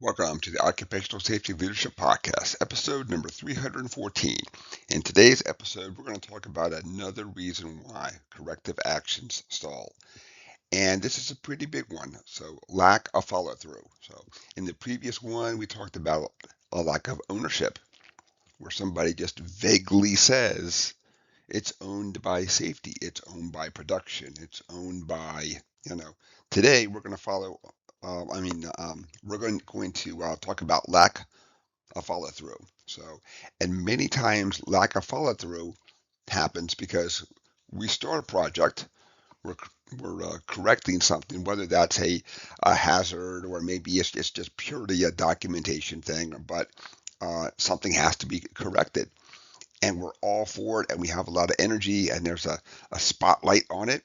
Welcome to the Occupational Safety Leadership Podcast, episode number 314. In today's episode, we're going to talk about another reason why corrective actions stall. And this is a pretty big one. So, lack of follow through. So, in the previous one, we talked about a lack of ownership, where somebody just vaguely says it's owned by safety, it's owned by production, it's owned by, you know. Today, we're going to follow we're going to talk about lack of follow through. So, and many times lack of follow through happens because we start a project, we're, we're correcting something, whether that's a hazard or maybe it's just purely a documentation thing, but something has to be corrected. And we're all for it and we have a lot of energy and there's a spotlight on it.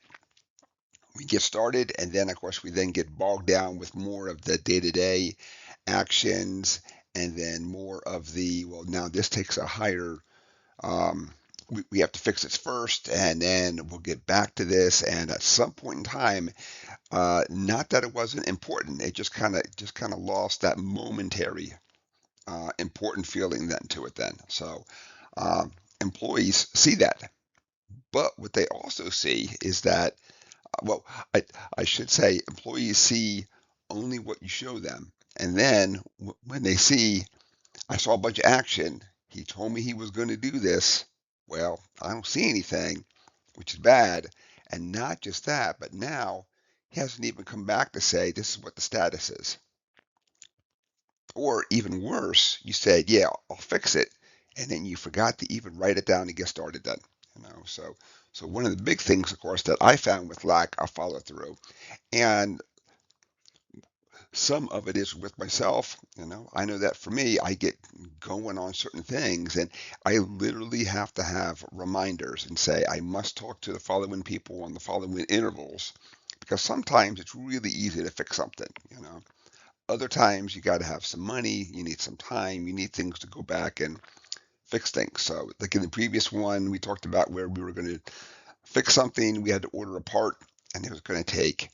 We get started and then of course we then get bogged down with more of the day-to-day actions and then more of the, well, now this takes a higher, we have to fix this first and then we'll get back to this. And at some point in time, not that it wasn't important, it just kind of lost that momentary important feeling then to it then. So employees see that. But what they also see is that, well, I, I should say employees see only what you show them. And then when they see, I saw a bunch of action, he told me he was going to do this. Well, I don't see anything, which is bad. And not just that, but now he hasn't even come back to say this is what the status is. Or even worse, you said, yeah, I'll fix it. And then you forgot to even write it down and get started then. So one of the big things, of course, that I found with lack of follow through, and some of it is with myself. I know that for me, I get going on certain things and I literally have to have reminders and say, I must talk to the following people on the following intervals because sometimes it's really easy to fix something. Other times you got to have some money, you need some time, you need things to go back and fix things. So, like in the previous one, we talked about where we were going to fix something, we had to order a part, and it was going to take,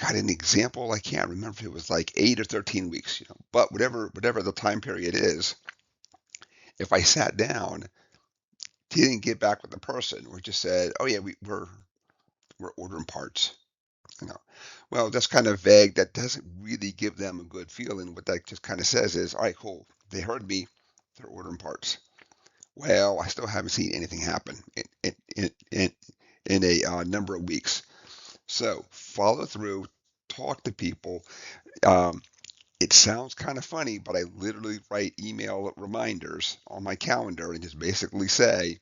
got an example, I can't remember if it was like 8 or 13 weeks. But whatever the time period is, if I sat down, didn't get back with the person, or just said, "Oh yeah, we're ordering parts," you know. Well, that's kind of vague. That doesn't really give them a good feeling. What that just kind of says is, "All right, cool. They heard me. They're ordering parts." Well, I still haven't seen anything happen in a number of weeks. So follow through, talk to people. Um, It sounds kind of funny, but I literally write email reminders on my calendar and just basically say,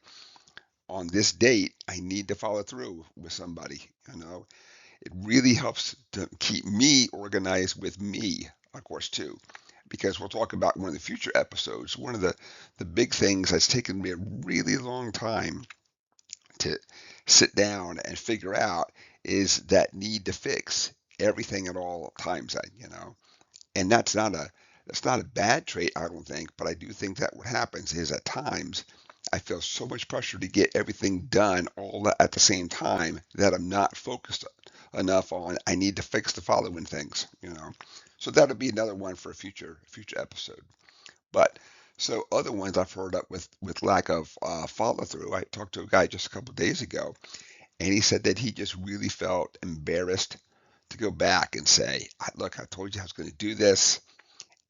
on this date, I need to follow through with somebody. It really helps to keep me organized with me, of course, too. Because we'll talk about in one of the future episodes, one of the big things that's taken me a really long time to sit down and figure out is that need to fix everything at all times. And that's not a bad trait, I don't think, but I do think that what happens is at times I feel so much pressure to get everything done all at the same time that I'm not focused enough on I need to fix the following things. So that'll be another one for a future episode. But so other ones I've heard up with lack of follow through. I talked to a guy just a couple of days ago, and he said that he just really felt embarrassed to go back and say, "Look, I told you I was going to do this."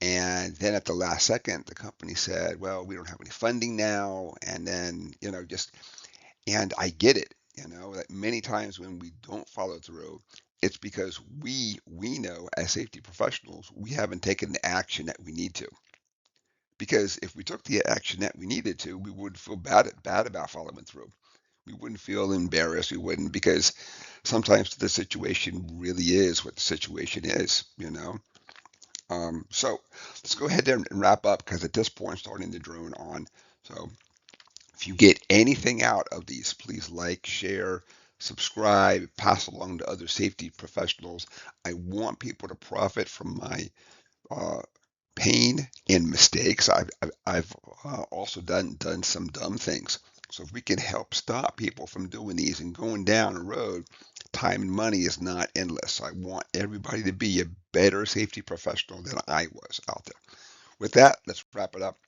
And then at the last second, the company said, well, we don't have any funding now. And then, and I get it, that many times when we don't follow through, it's because we know as safety professionals, we haven't taken the action that we need to. Because if we took the action that we needed to, we would feel bad about following through. We wouldn't feel embarrassed. We wouldn't, because sometimes the situation really is what the situation is. So let's go ahead and wrap up because at this point, I'm starting to drone on. So if you get anything out of these, please like, share, subscribe, pass along to other safety professionals. I want people to profit from my uh, pain and mistakes. I've also done some dumb things. So if we can help stop people from doing these and going down the road, time and money is not endless. I want everybody to be a better safety professional than I was out there. With that, let's wrap it up.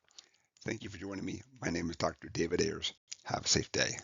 Thank you for joining me. My name is Dr. David Ayers. Have a safe day.